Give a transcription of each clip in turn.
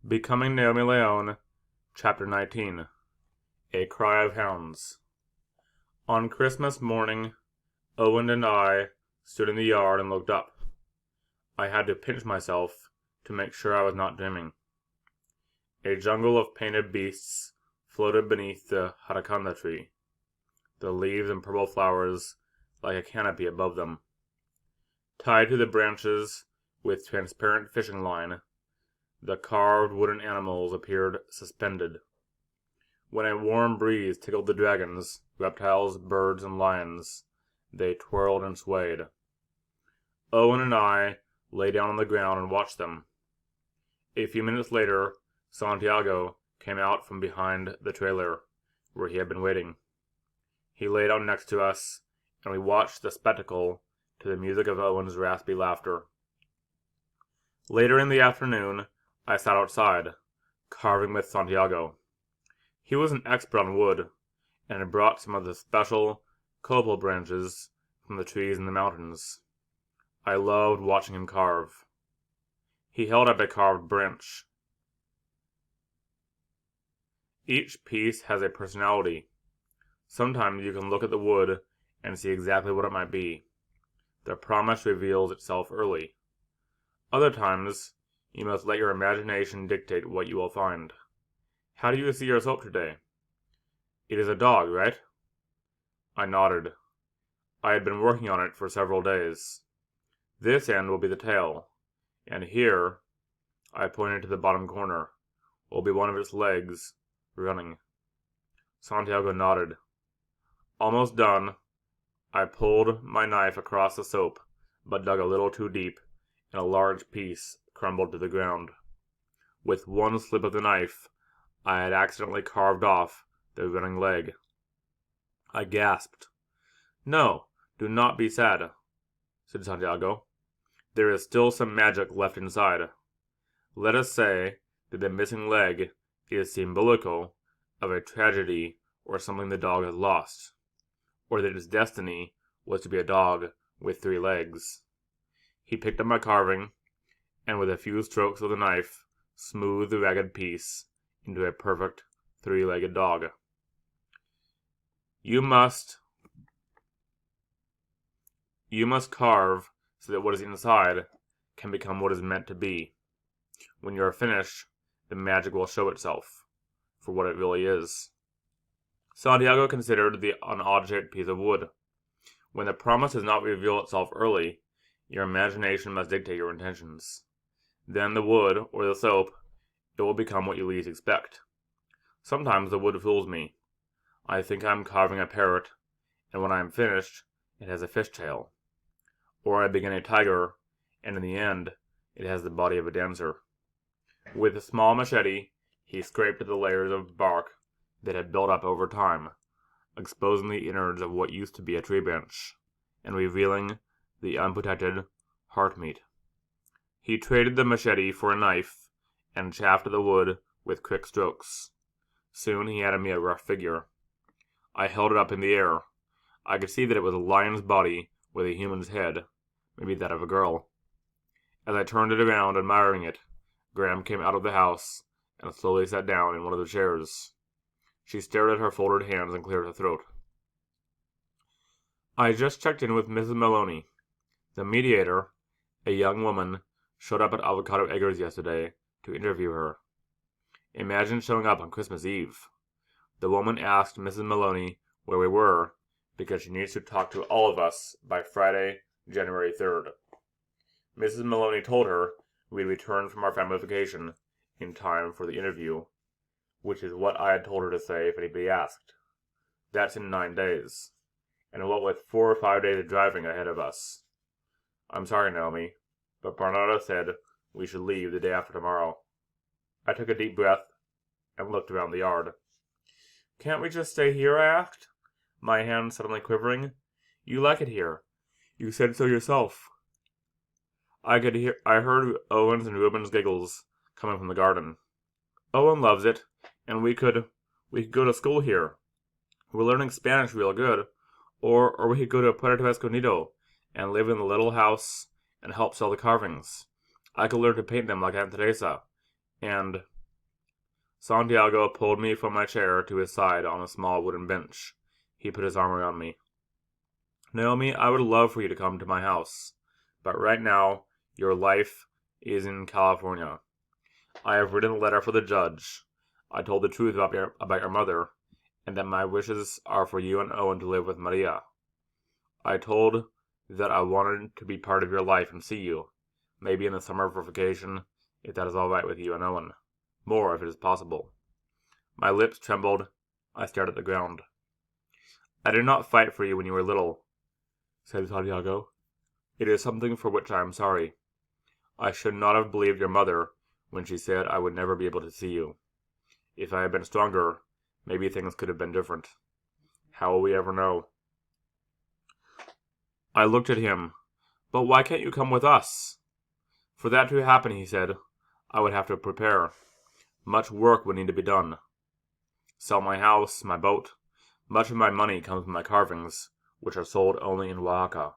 Becoming Naomi Leone, Chapter 19. A Cry of Hounds. On Christmas morning, Owen and I stood in the yard and looked up. I had to pinch myself to make sure I was not dreaming. A jungle of painted beasts floated beneath the harakanda tree, the leaves and purple flowers like a canopy above them. Tied to the branches with transparent fishing line, the carved wooden animals appeared suspended. When a warm breeze tickled the dragons, reptiles, birds, and lions, they twirled and swayed. Owen and I lay down on the ground and watched them. A few minutes later, Santiago came out from behind the trailer, where he had been waiting. He lay down next to us, and we watched the spectacle to the music of Owen's raspy laughter. Later in the afternoon, I sat outside, carving with Santiago. He was an expert on wood, and had brought some of the special copal branches from the trees in the mountains. I loved watching him carve. He held up a carved branch. Each piece has a personality. Sometimes you can look at the wood and see exactly what it might be. The promise reveals itself early. Other times, you must let your imagination dictate what you will find. How do you see your soap today? It is a dog, right? I nodded. I had been working on it for several days. This end will be the tail, and here, I pointed to the bottom corner, will be one of its legs, running. Santiago nodded. Almost done. I pulled my knife across the soap, but dug a little too deep, and a large piece crumbled to the ground. With one slip of the knife, I had accidentally carved off the running leg. I gasped. "No, do not be sad," said Santiago. "There is still some magic left inside. Let us say that the missing leg is symbolical of a tragedy or something the dog has lost, or that its destiny was to be a dog with 3 legs. He picked up my carving, and with a few strokes of the knife, smoothed the ragged piece into a perfect 3-legged dog. You must carve so that what is inside can become what is meant to be. When you are finished, the magic will show itself for what it really is." Santiago considered an odd-shaped piece of wood. When the promise does not reveal itself early, your imagination must dictate your intentions. Then the wood, or the soap, it will become what you least expect. Sometimes the wood fools me. I think I am carving a parrot, and when I am finished, it has a fishtail. Or I begin a tiger, and in the end, it has the body of a dancer. With a small machete, he scraped at the layers of bark that had built up over time, exposing the innards of what used to be a tree branch, and revealing the unprotected heart meat. He traded the machete for a knife, and chaffed at the wood with quick strokes. Soon he had me a rough figure. I held it up in the air. I could see that it was a lion's body with a human's head, maybe that of a girl. As I turned it around, admiring it, Graham came out of the house and slowly sat down in one of the chairs. She stared at her folded hands and cleared her throat. "I just checked in with Mrs. Maloney. The mediator, a young woman, showed up at Avocado Eggers yesterday to interview her. Imagine showing up on Christmas Eve. The woman asked Mrs. Maloney where we were because she needs to talk to all of us by Friday, January 3rd. Mrs. Maloney told her we'd return from our family vacation in time for the interview, which is what I had told her to say if anybody asked. That's in 9 days, and what with 4 or 5 days of driving ahead of us. I'm sorry, Naomi, but Bernardo said we should leave the day after tomorrow." I took a deep breath and looked around the yard. "Can't we just stay here?" I asked, my hand suddenly quivering. "You like it here. You said so yourself." I heard Owen's and Ruben's giggles coming from the garden. "Owen loves it, and we could go to school here. We're learning Spanish real good, or we could go to Puerto Escondido and live in the little house and help sell the carvings. I could learn to paint them like Aunt Teresa, and Santiago pulled me from my chair to his side on a small wooden bench. He put his arm around me. Naomi, I would love for you to come to my house, but right now, your life is in California. I have written a letter for the judge. I told the truth about your mother, and that my wishes are for you and Owen to live with Maria. I told that I wanted to be part of your life and see you, maybe in the summer for vacation, if that is all right with you and Owen. More, if it is possible. My lips trembled. I stared at the ground. I did not fight for you when you were little, said Santiago. It is something for which I am sorry. I should not have believed your mother when she said I would never be able to see you. If I had been stronger, maybe things could have been different. How will we ever know? I looked at him. But why can't you come with us? For that to happen, he said, I would have to prepare. Much work would need to be done. Sell my house, my boat. Much of my money comes from my carvings, which are sold only in Oaxaca.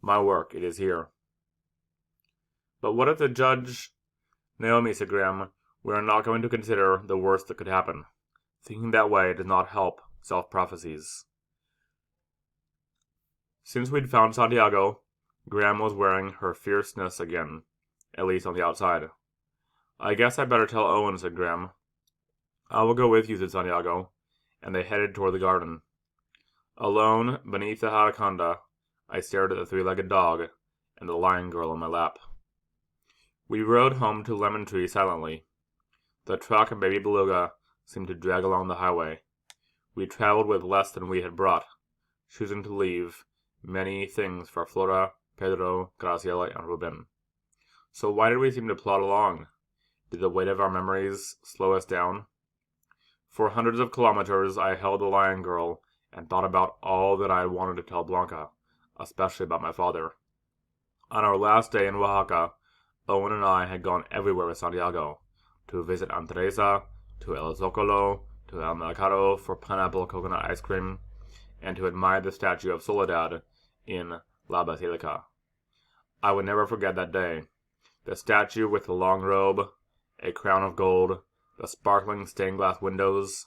My work, it is here. But what if the judge... Naomi, said Graham, we are not going to consider the worst that could happen. Thinking that way does not help self-prophecies. Since we'd found Santiago, Graham was wearing her fierceness again, at least on the outside. I guess I'd better tell Owen, said Graham. I will go with you, said Santiago, and they headed toward the garden. Alone, beneath the hacienda, I stared at the three-legged dog and the lion girl on my lap. We rode home to Lemon Tree silently. The truck and baby beluga seemed to drag along the highway. We traveled with less than we had brought, choosing to leave many things for Flora, Pedro, Graciela, and Ruben. So why did we seem to plod along? Did the weight of our memories slow us down? For hundreds of kilometers I held the lion girl and thought about all that I had wanted to tell Blanca, especially about my father. On our last day in Oaxaca, Owen and I had gone everywhere with Santiago, to visit Aunt Teresa, to El Zocalo, to El Mercado for pineapple coconut ice cream, and to admire the statue of Soledad in La Basilica. I would never forget that day. The statue with the long robe, a crown of gold, the sparkling stained glass windows,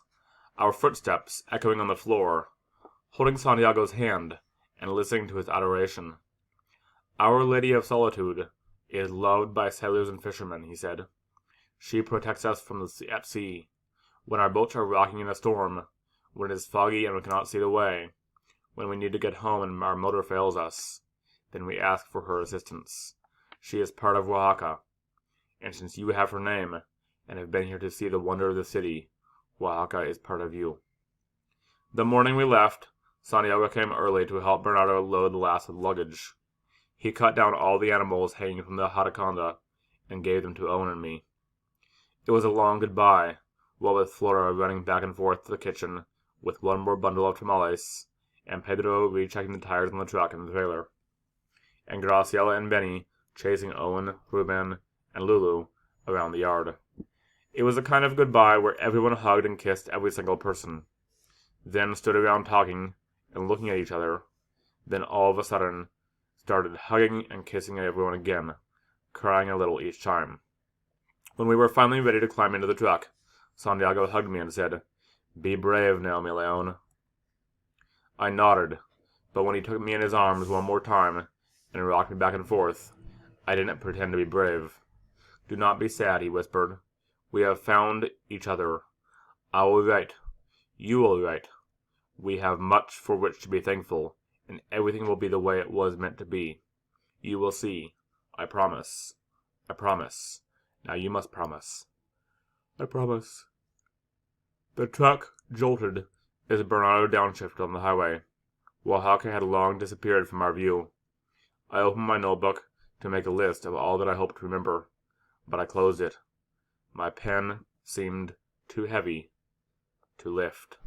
our footsteps echoing on the floor, holding Santiago's hand and listening to his adoration. Our Lady of Solitude is loved by sailors and fishermen, he said. She protects us from the sea at sea, when our boats are rocking in a storm, when it is foggy and we cannot see the way, when we need to get home and our motor fails us. Then we ask for her assistance. She is part of Oaxaca, and since you have her name, and have been here to see the wonder of the city, Oaxaca is part of you. The morning we left, Santiago came early to help Bernardo load the last of the luggage. He cut down all the animals hanging from the hacienda and gave them to Owen and me. It was a long goodbye, what with Flora running back and forth to the kitchen with one more bundle of tamales, and Pedro rechecking the tires on the truck and the trailer, and Graciela and Benny chasing Owen, Ruben, and Lulu around the yard. It was a kind of goodbye where everyone hugged and kissed every single person, then stood around talking and looking at each other, then all of a sudden started hugging and kissing everyone again, crying a little each time. When we were finally ready to climb into the truck, Santiago hugged me and said, "Be brave, Naomi Leon." I nodded, but when he took me in his arms one more time and rocked me back and forth, I didn't pretend to be brave. "Do not be sad," he whispered. "We have found each other. I will write. You will write. We have much for which to be thankful, and everything will be the way it was meant to be. You will see. I promise. I promise. Now you must promise." "I promise." The truck jolted as Bernardo downshifted on the highway. Oaxaca had long disappeared from our view. I opened my notebook to make a list of all that I hoped to remember, but I closed it. My pen seemed too heavy to lift.